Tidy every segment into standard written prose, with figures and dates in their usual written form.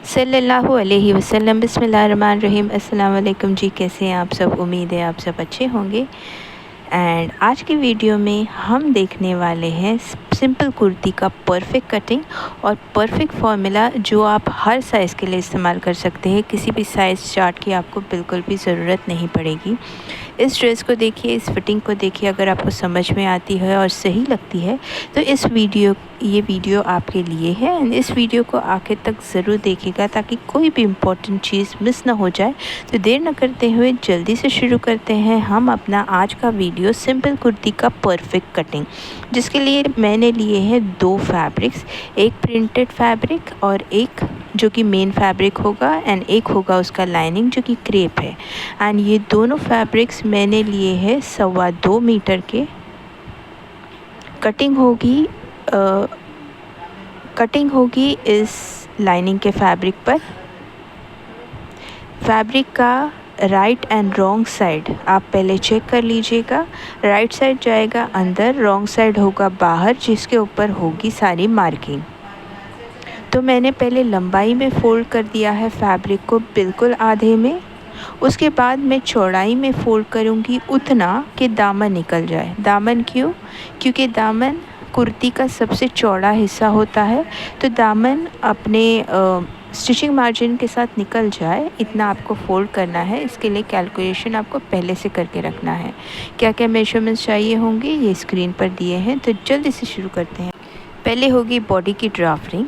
सल्लल्लाहु अलैहि वसल्लम। बिस्मिल्लाहिर्रहमानिर्रहीम। अस्सलाम वालेकुम जी, कैसे हैं आप सब? उम्मीद है आप सब अच्छे होंगे। एंड आज की वीडियो में हम देखने वाले हैं सिंपल कुर्ती का परफेक्ट कटिंग और परफेक्ट फॉर्मूला जो आप हर साइज़ के लिए इस्तेमाल कर सकते हैं। किसी भी साइज़ चार्ट की आपको बिल्कुल भी ज़रूरत नहीं पड़ेगी। इस ड्रेस को देखिए, इस फिटिंग को देखिए, अगर आपको समझ में आती है और सही लगती है तो ये वीडियो आपके लिए है। एंड इस वीडियो को आखिर तक ज़रूर देखिएगा ताकि कोई भी इम्पोर्टेंट चीज़ मिस ना हो जाए। तो देर न करते हुए जल्दी से शुरू करते हैं हम अपना आज का वीडियो सिंपल कुर्ती का परफेक्ट कटिंग, जिसके लिए मैंने लिए हैं दो फैब्रिक्स, एक प्रिंटेड फैब्रिक और एक जो कि मेन फैब्रिक होगा एंड एक होगा उसका लाइनिंग जो कि क्रेप है। एंड ये दोनों फैब्रिक्स मैंने लिए हैं 2.25 मीटर के। कटिंग होगी इस लाइनिंग के फैब्रिक पर। फैब्रिक का राइट एंड रॉन्ग साइड आप पहले चेक कर लीजिएगा। राइट साइड जाएगा अंदर, रॉन्ग साइड होगा बाहर, जिसके ऊपर होगी सारी मार्किंग। तो मैंने पहले लंबाई में फ़ोल्ड कर दिया है फैब्रिक को बिल्कुल आधे में। उसके बाद मैं चौड़ाई में फ़ोल्ड करूँगी उतना कि दामन निकल जाए। दामन क्यों? क्योंकि दामन कुर्ती का सबसे चौड़ा हिस्सा होता है, तो दामन अपने स्टिचिंग मार्जिन के साथ निकल जाए इतना आपको फ़ोल्ड करना है। इसके लिए कैलकुलेशन आपको पहले से करके रखना है। क्या क्या मेजरमेंट्स चाहिए होंगे ये स्क्रीन पर दिए हैं, तो जल्दी से शुरू करते हैं। पहले होगी बॉडी की ड्राफ्टिंग।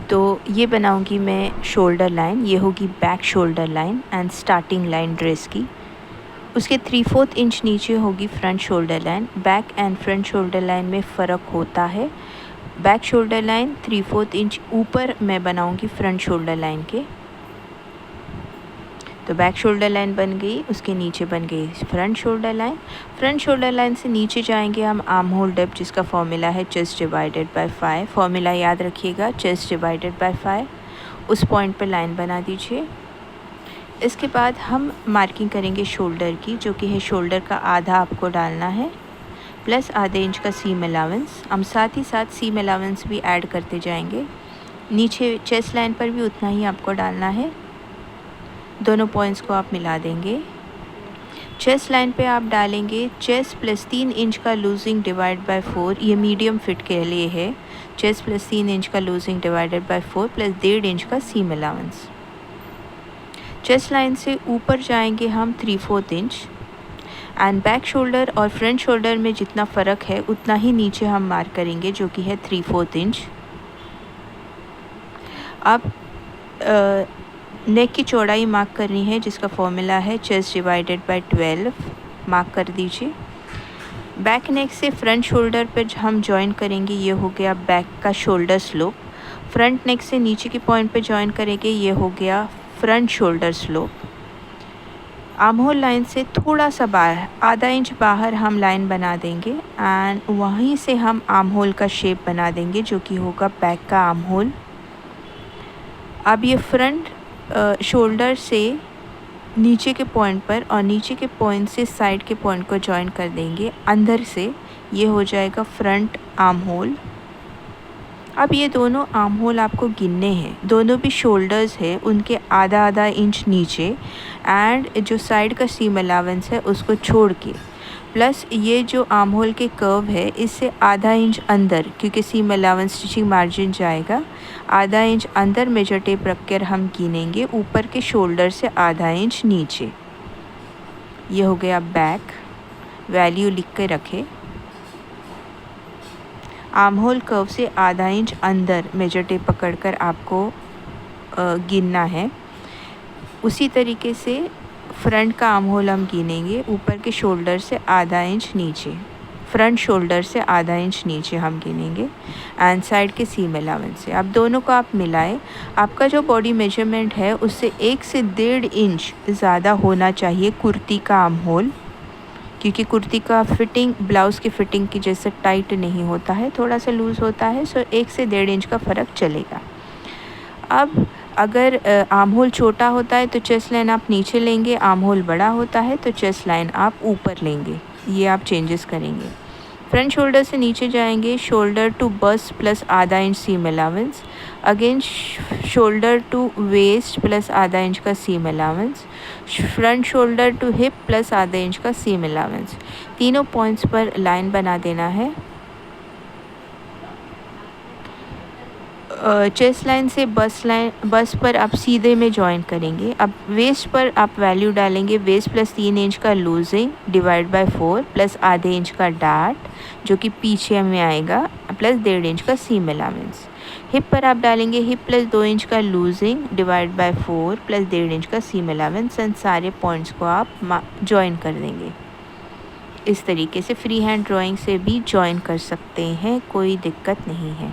तो ये बनाऊंगी मैं शोल्डर लाइन, ये होगी back shoulder line and starting line dress की। उसके 3/4 इंच नीचे होगी front shoulder line. Back and front shoulder line में फ़र्क होता है। बैक शोल्डर लाइन 3/4 इंच ऊपर मैं बनाऊंगी फ्रंट शोल्डर लाइन के। तो बैक शोल्डर लाइन बन गई, उसके नीचे बन गई front shoulder line. Front shoulder line से नीचे जाएंगे हम आर्म होल डेप्थ, जिसका फॉर्मूला है चेस्ट डिवाइडेड बाय 5। फॉर्मूला याद रखिएगा, चेस्ट डिवाइडेड बाय 5। उस पॉइंट पर लाइन बना दीजिए। इसके बाद हम मार्किंग करेंगे शोल्डर की, जो कि है शोल्डर का आधा आपको डालना है प्लस आधे इंच का सीम अलाउंस। हम साथ ही साथ सीम अलाउंस भी ऐड करते जाएंगे। नीचे चेस्ट लाइन पर भी उतना ही आपको डालना है। दोनों पॉइंट्स को आप मिला देंगे। चेस्ट लाइन पे आप डालेंगे चेस्ट प्लस 3 इंच का लूजिंग डिवाइड बाय 4। ये मीडियम फिट के लिए है। चेस्ट प्लस 3 इंच का losing divided by 4 plus 1.5 inch का सीम अलाउंस। चेस्ट लाइन से ऊपर जाएंगे हम 3/4 इंच। एंड बैक शोल्डर और फ्रंट शोल्डर में जितना फ़र्क है उतना ही नीचे हम मार्क करेंगे, जो कि है 3/4 इंच। अब नेक की चौड़ाई मार्क करनी है, जिसका फॉर्मूला है चेस्ट डिवाइडेड बाय 12। मार्क कर दीजिए। बैक नेक से फ्रंट शोल्डर पर हम जॉइन करेंगे, ये हो गया बैक का शोल्डर स्लोप। फ्रंट नेक से नीचे के पॉइंट पे जॉइन करेंगे, ये हो गया front shoulder slope. Arm hole line से थोड़ा सा बाहर, आधा इंच बाहर हम लाइन बना देंगे एंड वहीं से हम आर्म होल का शेप बना देंगे, जो कि होगा बैक का आर्म होल। अब ये फ्रंट शोल्डर से नीचे के पॉइंट पर और नीचे के पॉइंट से साइड के पॉइंट को जॉइन कर देंगे अंदर से, ये हो जाएगा फ्रंट आर्म होल। अब ये दोनों आर्म होल आपको गिनने हैं। दोनों भी शोल्डर्स है, उनके आधा आधा इंच नीचे एंड जो साइड का सीम अलाउंस है उसको छोड़ के, प्लस ये जो आर्म होल के कर्व है इससे आधा इंच अंदर, क्योंकि सीम अलाउंस स्टिचिंग मार्जिन जाएगा, आधा इंच अंदर मेजर टेप रख कर हम गिनेंगे ऊपर के शोल्डर से आधा इंच नीचे। ये हो गया बैक। वैल्यू लिख के रखे। आर्म होल कर्व से आधा इंच अंदर मेजर टेप पकड़कर आपको गिनना है। उसी तरीके से फ्रंट का आर्म होल हम गिनेंगे ऊपर के शोल्डर से आधा इंच नीचे। फ्रंट शोल्डर से आधा इंच नीचे हम गिनेंगे एंड साइड के सीम अलाउंस से। अब दोनों को आप मिलाएं। आपका जो बॉडी मेजरमेंट है उससे 1 से 1.5 इंच ज़्यादा होना चाहिए कुर्ती का आर्म होल, क्योंकि कुर्ती का फिटिंग ब्लाउज़ की फ़िटिंग की जैसे टाइट नहीं होता है, थोड़ा सा लूज़ होता है। सो 1 से 1.5 इंच का फ़र्क चलेगा। अब अगर आर्म होल छोटा होता है तो चेस्ट लाइन आप नीचे लेंगे, आर्म होल बड़ा होता है तो चेस्ट लाइन आप ऊपर लेंगे। ये आप चेंजेस करेंगे। फ्रंट शोल्डर से नीचे जाएंगे, शोल्डर टू बस्ट प्लस आधा inch seam allowance, again shoulder to waist plus आधा इंच का seam allowance, front shoulder to hip plus आधा इंच का सीम अलाउंस। तीनों पॉइंट्स पर लाइन बना देना है। चेस्ट लाइन से बस पर आप सीधे में ज्वाइन करेंगे। अब वेस्ट पर आप वैल्यू डालेंगे, वेस्ट प्लस 3 इंच का लूजिंग डिवाइड बाय 4 प्लस आधे इंच का डार्ट जो कि पीछे में आएगा प्लस 1.5 इंच का सीम अलाउंस। हिप पर आप डालेंगे हिप प्लस 2 इंच का losing divide by 4 plus 1.5 inch का सीम अलाउंस एंड सारे पॉइंट्स को आप ज्वाइन कर देंगे। इस तरीके से फ्री हैंड ड्राइंग से भी ज्वाइन कर सकते हैं, कोई दिक्कत नहीं है।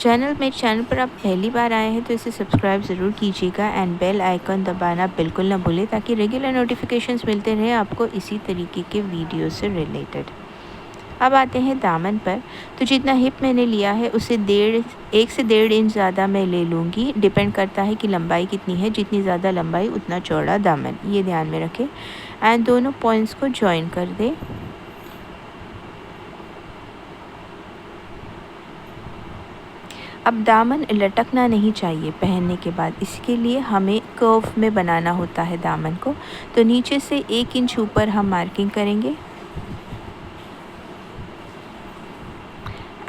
मेरे चैनल पर आप पहली बार आए हैं तो इसे सब्सक्राइब ज़रूर कीजिएगा एंड बेल आइकन दबाना बिल्कुल ना भूलें ताकि रेगुलर नोटिफिकेशंस मिलते रहें आपको इसी तरीके के वीडियो से रिलेटेड। अब आते हैं दामन पर। तो जितना हिप मैंने लिया है उसे 1 से 1.5 इंच ज़्यादा मैं ले लूँगी। डिपेंड करता है कि लंबाई कितनी है, जितनी ज़्यादा लंबाई उतना चौड़ा दामन, ये ध्यान में रखें। एंड दोनों पॉइंट्स को ज्वाइन कर दें। अब दामन लटकना नहीं चाहिए पहनने के बाद, इसके लिए हमें कर्व में बनाना होता है दामन को। तो नीचे से 1 इंच ऊपर हम मार्किंग करेंगे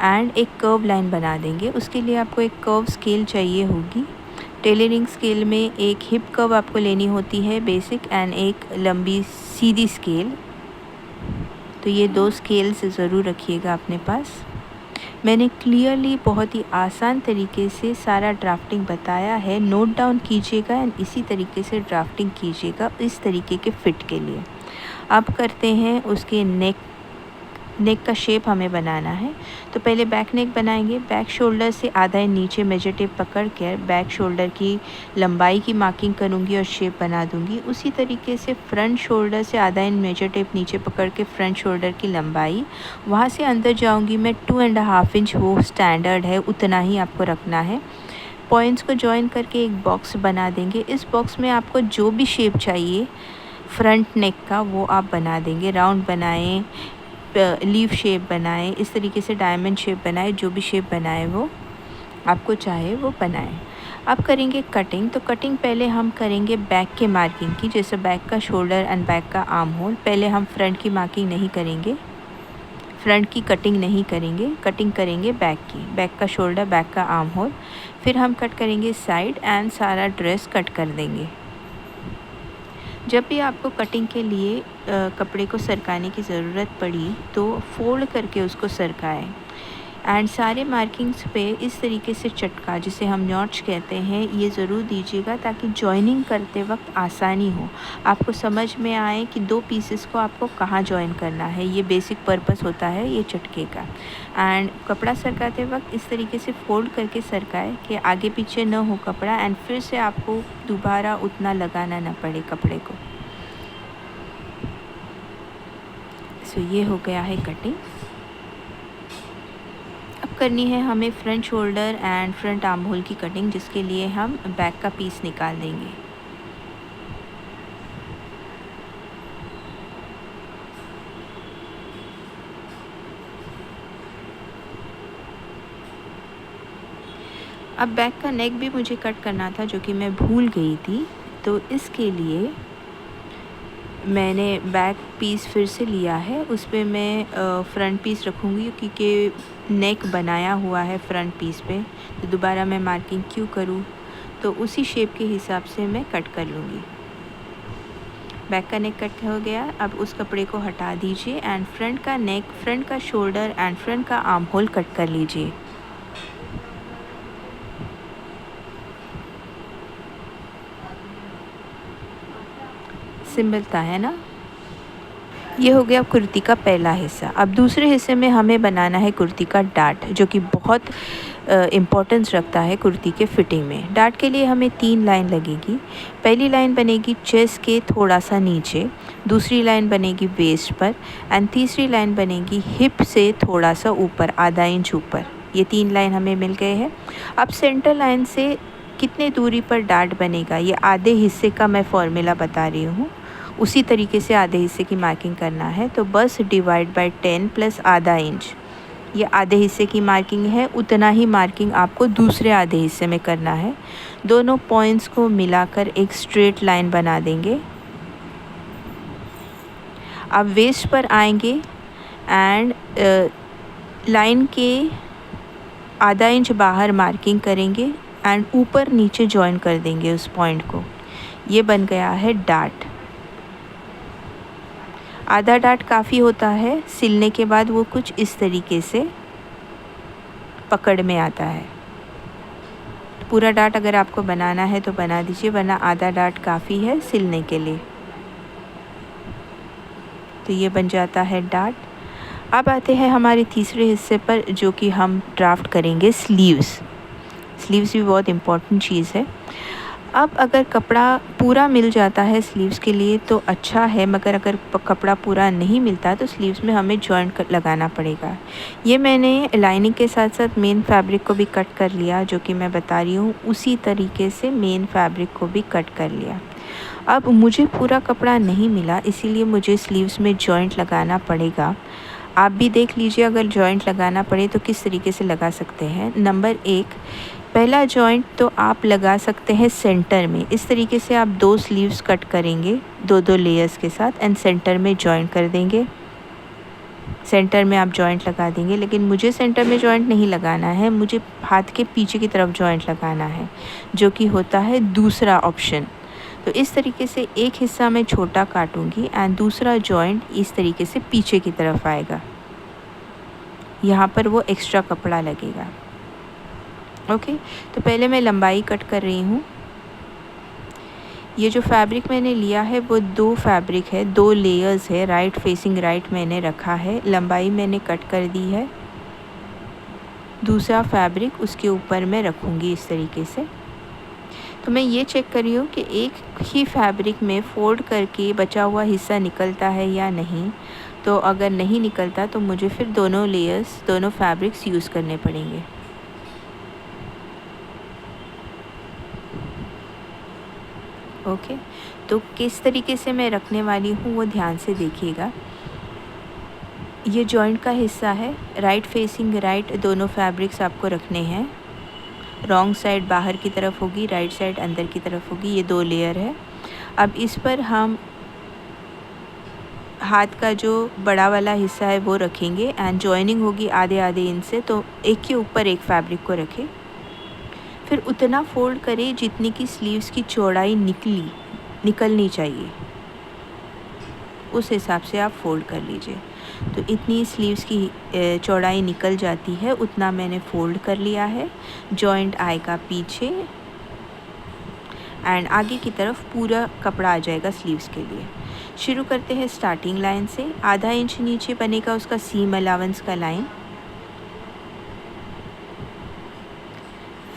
एंड एक कर्व लाइन बना देंगे। उसके लिए आपको एक कर्व स्केल चाहिए होगी। टेलरिंग स्केल में एक हिप कर्व आपको लेनी होती है बेसिक एंड एक लंबी सीधी स्केल। तो ये 2 स्केल्स ज़रूर रखिएगा अपने पास। मैंने क्लियरली बहुत ही आसान तरीके से सारा ड्राफ्टिंग बताया है, नोट डाउन कीजिएगा एंड इसी तरीके से ड्राफ्टिंग कीजिएगा इस तरीके के फ़िट के लिए। अब करते हैं उसके नेक का शेप हमें बनाना है। तो पहले बैक नेक बनाएंगे। बैक शोल्डर से आधा इंच नीचे मेजर टेप पकड़ कर बैक शोल्डर की लंबाई की मार्किंग करूंगी और शेप बना दूंगी। उसी तरीके से फ्रंट शोल्डर से आधा इंच मेजर टेप नीचे पकड़ के फ्रंट शोल्डर की लंबाई, वहाँ से अंदर जाऊंगी मैं 2.5 इंच, वो स्टैंडर्ड है, उतना ही आपको रखना है। पॉइंट्स को ज्वाइन करके एक बॉक्स बना देंगे। इस बॉक्स में आपको जो भी शेप चाहिए फ्रंट नेक का वो आप बना देंगे। राउंड बनाएं, लीफ शेप बनाएं, इस तरीके से डायमंड शेप बनाएं, जो भी शेप बनाए वो आपको चाहे वो बनाएं। अब करेंगे कटिंग। तो कटिंग पहले हम करेंगे बैक के मार्किंग की, जैसे बैक का शोल्डर एंड बैक का आर्म होल। पहले हम फ्रंट की मार्किंग नहीं करेंगे, फ्रंट की कटिंग नहीं करेंगे, कटिंग करेंगे बैक की। बैक का शोल्डर, बैक का आर्म होल, फिर हम कट करेंगे साइड एंड सारा ड्रेस कट कर देंगे। जब भी आपको कटिंग के लिए कपड़े को सरकाने की ज़रूरत पड़ी तो फोल्ड करके उसको सरकाएं एंड सारे मार्किंग्स पे इस तरीके से चटका, जिसे हम नॉच कहते हैं, ये ज़रूर दीजिएगा ताकि जॉइनिंग करते वक्त आसानी हो, आपको समझ में आए कि 2 पीसेस को आपको कहाँ जॉइन करना है। ये बेसिक पर्पस होता है ये चटके का। एंड कपड़ा सरकाते वक्त इस तरीके से फोल्ड करके सरकाए कि आगे पीछे न हो कपड़ा एंड फिर से आपको दोबारा उतना लगाना ना पड़े कपड़े को। सो ये हो गया है कटिंग। अब करनी है हमें front shoulder and front arm hole की कटिंग, जिसके लिए हम बैक का पीस निकाल देंगे। अब बैक का नेक भी मुझे कट करना था जो कि मैं भूल गई थी, तो इसके लिए मैंने बैक पीस फिर से लिया है। उस पर मैं फ्रंट पीस रखूँगी क्योंकि नेक बनाया हुआ है फ्रंट पीस पे, तो दोबारा मैं मार्किंग क्यों करूँ, तो उसी शेप के हिसाब से मैं कट कर लूँगी। बैक का नेक कट हो गया। अब उस कपड़े को हटा दीजिए एंड फ्रंट का नेक, फ्रंट का शोल्डर एंड फ्रंट का आर्म होल कट कर लीजिए। सिंपल था, है ना। ये हो गया कुर्ती का पहला हिस्सा। अब दूसरे हिस्से में हमें बनाना है कुर्ती का डार्ट, जो कि बहुत इम्पोर्टेंस रखता है कुर्ती के फिटिंग में। डार्ट के लिए हमें 3 लाइन लगेगी। पहली लाइन बनेगी चेस्ट के थोड़ा सा नीचे, दूसरी लाइन बनेगी वेस्ट पर एंड तीसरी लाइन बनेगी हिप से थोड़ा सा ऊपर, आधा इंच ऊपर। ये 3 लाइन हमें मिल गए हैं। अब सेंटर लाइन से कितने दूरी पर डार्ट बनेगा, ये आधे हिस्से का मैं फॉर्मूला बता रही हूँ। उसी तरीके से आधे हिस्से की मार्किंग करना है। तो बस डिवाइड बाय 10 प्लस आधा इंच, ये आधे हिस्से की मार्किंग है, उतना ही मार्किंग आपको दूसरे आधे हिस्से में करना है। दोनों पॉइंट्स को मिलाकर एक स्ट्रेट लाइन बना देंगे। अब वेस्ट पर आएंगे एंड लाइन के आधा इंच बाहर मार्किंग करेंगे एंड ऊपर नीचे जॉइन कर देंगे उस पॉइंट को। ये बन गया है डार्ट। आधा डार्ट काफ़ी होता है, सिलने के बाद वो कुछ इस तरीके से पकड़ में आता है। पूरा डार्ट अगर आपको बनाना है तो बना दीजिए, वरना आधा डार्ट काफ़ी है सिलने के लिए। तो ये बन जाता है डार्ट। अब आते हैं हमारे तीसरे हिस्से पर, जो कि हम ड्राफ्ट करेंगे स्लीव्स। स्लीव्स भी बहुत इम्पॉर्टेंट चीज़ है। अब अगर कपड़ा पूरा मिल जाता है स्लीव्स के लिए तो अच्छा है, मगर अगर कपड़ा पूरा नहीं मिलता तो स्लीव्स में हमें जॉइंट लगाना पड़ेगा। ये मैंने लाइनिंग के साथ साथ मेन फैब्रिक को भी कट कर लिया, जो कि मैं बता रही हूँ उसी तरीके से मेन फैब्रिक को भी कट कर लिया। अब मुझे पूरा कपड़ा नहीं मिला, इसीलिए मुझे स्लीव्स में जॉइंट लगाना पड़ेगा। आप भी देख लीजिए, अगर जॉइंट लगाना पड़े तो किस तरीके से लगा सकते हैं। नंबर 1, पहला जॉइंट तो आप लगा सकते हैं सेंटर में। इस तरीके से आप 2 स्लीव्स कट करेंगे 2-2 लेयर्स के साथ एंड सेंटर में जॉइंट कर देंगे। सेंटर में आप जॉइंट लगा देंगे, लेकिन मुझे सेंटर में जॉइंट नहीं लगाना है, मुझे हाथ के पीछे की तरफ जॉइंट लगाना है, जो कि होता है दूसरा ऑप्शन। तो इस तरीके से एक हिस्सा मैं छोटा काटूंगी एंड दूसरा जॉइंट इस तरीके से पीछे की तरफ आएगा। यहाँ पर वो एक्स्ट्रा कपड़ा लगेगा। ओके, तो पहले मैं लंबाई कट कर रही हूँ। ये जो फैब्रिक मैंने लिया है वो 2 फैब्रिक है, 2 लेयर्स है, राइट फेसिंग राइट मैंने रखा है। लंबाई मैंने कट कर दी है। दूसरा फैब्रिक उसके ऊपर मैं रखूँगी इस तरीके से। तो मैं ये चेक कर रही हूँ कि एक ही फैब्रिक में फ़ोल्ड करके बचा हुआ हिस्सा निकलता है या नहीं। तो अगर नहीं निकलता तो मुझे फिर दोनों लेयर्स, दोनों फैब्रिक्स यूज़ करने पड़ेंगे। ओके, तो किस तरीके से मैं रखने वाली हूँ वो ध्यान से देखिएगा। ये जॉइंट का हिस्सा है, राइट फेसिंग राइट दोनों फैब्रिक्स आपको रखने हैं। रॉन्ग साइड बाहर की तरफ होगी, राइट साइड अंदर की तरफ होगी। ये 2 लेयर है। अब इस पर हम हाथ का जो बड़ा वाला हिस्सा है वो रखेंगे एंड जॉइनिंग होगी आधे आधे इंच से, तो एक के ऊपर एक फैब्रिक को रखें। फिर उतना फोल्ड करें जितनी की स्लीव्स की चौड़ाई निकलनी चाहिए, उस हिसाब से आप फोल्ड कर लीजिए। तो इतनी स्लीव्स की चौड़ाई निकल जाती है, उतना मैंने फ़ोल्ड कर लिया है। जॉइंट आएगा पीछे एंड आगे की तरफ पूरा कपड़ा आ जाएगा स्लीव्स के लिए। शुरू करते हैं स्टार्टिंग लाइन से। आधा इंच नीचे बनेगा उसका सीम अलाउंस का लाइन।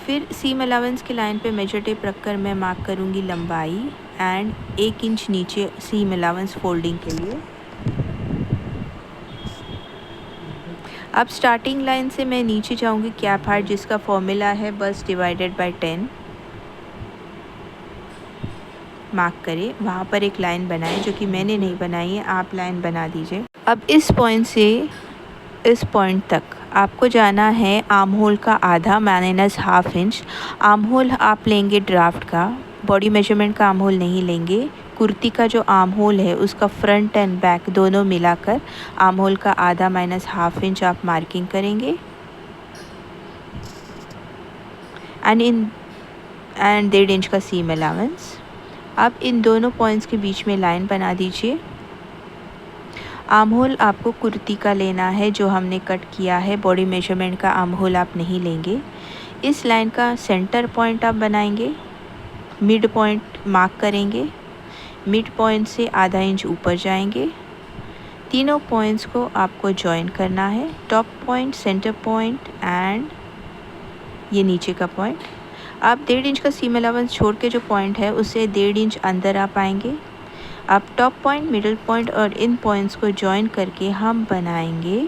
फिर सीम अलाउंस की लाइन पे मेजर टेप रखकर मैं मार्क करूँगी लंबाई एंड 1 इंच नीचे सीम अलाउंस फोल्डिंग के लिए। अब स्टार्टिंग लाइन से मैं नीचे जाऊँगी कैप हार्ट, जिसका फॉर्मूला है बस डिवाइडेड बाय 10। मार्क करें, वहाँ पर एक लाइन बनाएं, जो कि मैंने नहीं बनाई है, आप लाइन बना दीजिए। अब इस पॉइंट से इस पॉइंट तक आपको जाना है आर्म होल का आधा minus half inch. Arm hole आप लेंगे ड्राफ्ट का, बॉडी मेजरमेंट का आर्म होल नहीं लेंगे। कुर्ती का जो आर्म होल है उसका फ्रंट एंड बैक दोनों मिलाकर आर्म होल का आधा माइनस हाफ इंच आप मार्किंग करेंगे एंड 1.5 इंच का सीम अलाउंस। अब इन दोनों पॉइंट्स के बीच में लाइन बना दीजिए। आर्म होल आपको कुर्ती का लेना है जो हमने कट किया है, बॉडी मेजरमेंट का आर्म होल आप नहीं लेंगे। इस लाइन का सेंटर पॉइंट आप बनाएंगे, मिड पॉइंट मार्क करेंगे, मिड पॉइंट से आधा इंच ऊपर जाएंगे। तीनों पॉइंट्स को आपको जॉइन करना है, top point, centre point and ये नीचे का पॉइंट। आप 1.5 इंच का सीम अलाउंस छोड़ के जो पॉइंट है उससे 1.5 इंच अंदर आप आएंगे। अब टॉप पॉइंट, मिडिल पॉइंट और इन पॉइंट्स को जॉइन करके हम बनाएंगे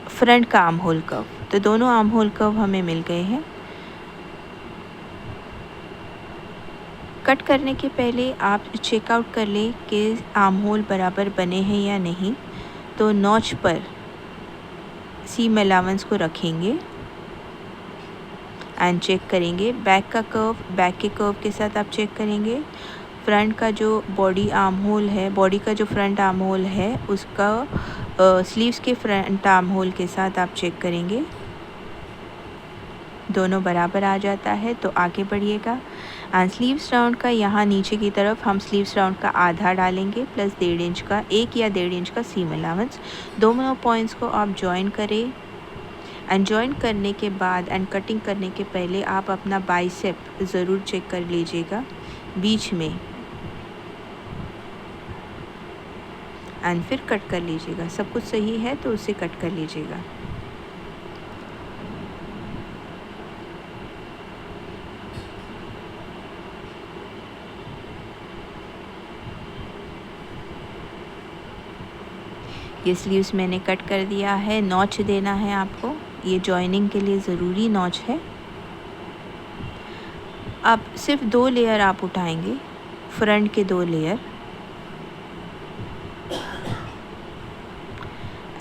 फ्रंट का आर्म होल कर्व। तो दोनों आर्म होल कर्व हमें मिल गए हैं। कट करने के पहले आप चेकआउट कर लें कि आर्म होल बराबर बने हैं या नहीं। तो नॉच पर सीम अलाउंस को रखेंगे एंड चेक करेंगे। बैक के कर्व के साथ आप चेक करेंगे। फ्रंट का जो बॉडी आर्म होल है, बॉडी का जो फ्रंट आर्म होल है उसका स्लीव्स के फ्रंट आर्म होल के साथ आप चेक करेंगे। दोनों बराबर आ जाता है तो आगे बढ़िएगा। एंड स्लीव्स राउंड का यहाँ नीचे की तरफ हम स्लीव्स राउंड का आधा डालेंगे प्लस 1.5 इंच का, 1 या 1.5 इंच का सीम अलाउंस। दोनों पॉइंट्स को आप जॉइन करें एंड जॉइन करने के बाद एंड कटिंग करने के पहले आप अपना बाइसेप ज़रूर चेक कर लीजिएगा बीच में एंड फिर कट कर लीजिएगा। सब कुछ सही है तो उसे कट कर लीजिएगा। ये स्लीव्स मैंने कट कर दिया है। नॉच देना है आपको, ये जॉइनिंग के लिए ज़रूरी नॉच है। अब सिर्फ 2 लेयर आप उठाएंगे, फ्रंट के 2 लेयर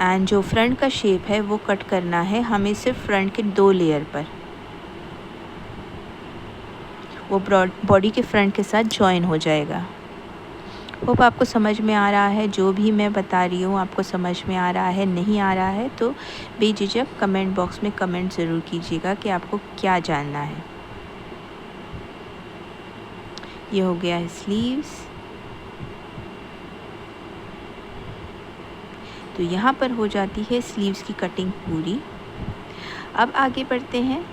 एंड जो फ्रंट का शेप है वो कट करना है हमें सिर्फ फ्रंट के 2 लेयर पर। वो बॉडी के फ्रंट के साथ जॉइन हो जाएगा। होप आपको समझ में आ रहा है, जो भी मैं बता रही हूँ आपको समझ में आ रहा है। नहीं आ रहा है तो बेझिझक कमेंट बॉक्स में कमेंट ज़रूर कीजिएगा कि आपको क्या जानना है। ये हो गया है स्लीव्स। तो यहाँ पर हो जाती है स्लीव्स की कटिंग पूरी। अब आगे बढ़ते हैं।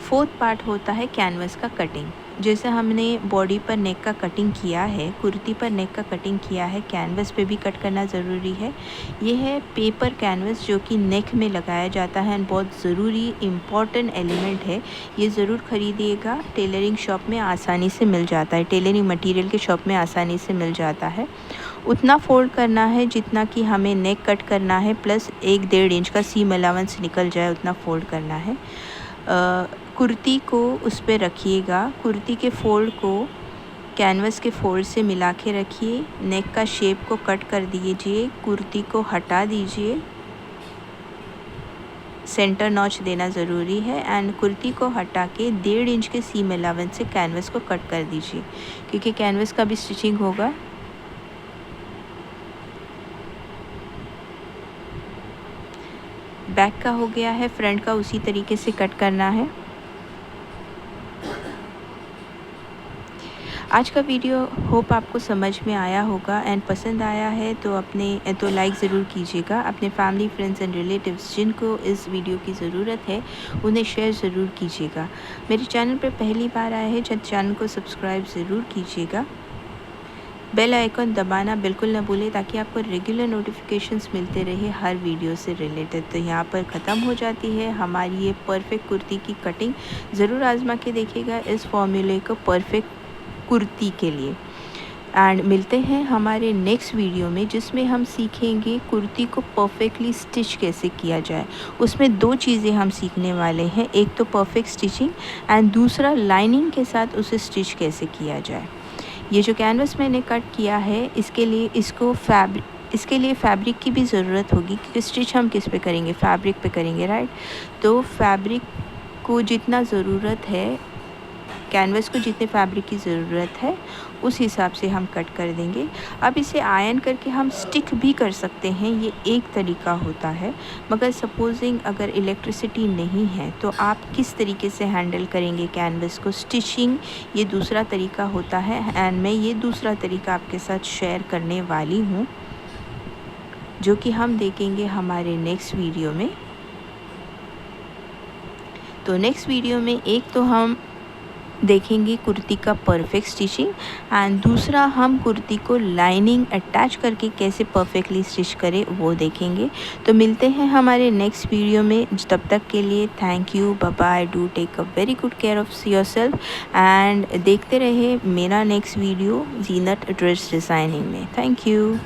4th पार्ट होता है कैनवस का कटिंग। जैसे हमने बॉडी पर नेक का कटिंग किया है, कुर्ती पर नेक का कटिंग किया है, कैनवस पे भी कट करना ज़रूरी है। ये है पेपर कैनवस जो कि नेक में लगाया जाता है एंड बहुत ज़रूरी इम्पॉर्टेंट एलिमेंट है। ये ज़रूर ख़रीदिएगा, टेलरिंग शॉप में आसानी से मिल जाता है, टेलरिंग मटेरियल के शॉप में आसानी से मिल जाता है। उतना फोल्ड करना है जितना कि हमें नेक कट करना है प्लस 1-1.5 इंच का सीम अलाउंस निकल जाए, उतना फोल्ड करना है। कुर्ती को उस पर रखिएगा। कुर्ती के फोल्ड को कैनवस के फोल्ड से मिला के रखिए। नेक का शेप को कट कर दीजिए, कुर्ती को हटा दीजिए। सेंटर नॉच देना ज़रूरी है एंड कुर्ती को हटा के 1.5 इंच के सीम अलाउंस से कैनवस को कट कर दीजिए, क्योंकि कैनवस का भी स्टिचिंग होगा। बैक का हो गया है, फ्रंट का उसी तरीके से कट करना है। आज का वीडियो होप आपको समझ में आया होगा एंड पसंद आया है तो लाइक ज़रूर कीजिएगा। अपने फैमिली, फ्रेंड्स एंड रिलेटिव्स जिनको इस वीडियो की ज़रूरत है उन्हें शेयर ज़रूर कीजिएगा। मेरे चैनल पर पहली बार आए हैं तो चैनल को सब्सक्राइब ज़रूर कीजिएगा। बेल आइकन दबाना बिल्कुल ना भूलें ताकि आपको रेगुलर नोटिफिकेशंस मिलते रहे हर वीडियो से रिलेटेड। तो यहाँ पर ख़त्म हो जाती है हमारी ये परफेक्ट कुर्ती की कटिंग। ज़रूर आजमा के देखिएगा इस फॉर्मूले को परफेक्ट कुर्ती के लिए। एंड मिलते हैं हमारे नेक्स्ट वीडियो में, जिसमें हम सीखेंगे कुर्ती को परफेक्टली स्टिच कैसे किया जाए। उसमें 2 चीज़ें हम सीखने वाले हैं, एक तो परफेक्ट स्टिचिंग एंड दूसरा लाइनिंग के साथ उसे स्टिच कैसे किया जाए। ये जो कैनवस मैंने कट किया है इसके लिए फैब्रिक की भी ज़रूरत होगी, क्योंकि स्टिच हम किस पे करेंगे, फैब्रिक पे करेंगे, राइट। तो फैब्रिक को जितना ज़रूरत है, कैनवस को जितने फैब्रिक की ज़रूरत है उस हिसाब से हम कट कर देंगे। अब इसे आयरन करके हम स्टिक भी कर सकते हैं, ये एक तरीका होता है। मगर सपोजिंग अगर इलेक्ट्रिसिटी नहीं है तो आप किस तरीके से हैंडल करेंगे कैनवस को, स्टिचिंग, ये दूसरा तरीका होता है। एंड मैं ये दूसरा तरीका आपके साथ शेयर करने वाली हूँ, जो कि हम देखेंगे हमारे नेक्स्ट वीडियो में। तो नेक्स्ट वीडियो में एक तो हम देखेंगे कुर्ती का परफेक्ट स्टिचिंग एंड दूसरा हम कुर्ती को लाइनिंग अटैच करके कैसे परफेक्टली स्टिच करें वो देखेंगे। तो मिलते हैं हमारे नेक्स्ट वीडियो में। तब तक के लिए thank you, bye bye, do take a very good care of yourself and देखते रहे मेरा next video Zeenat dress designing में। Thank you.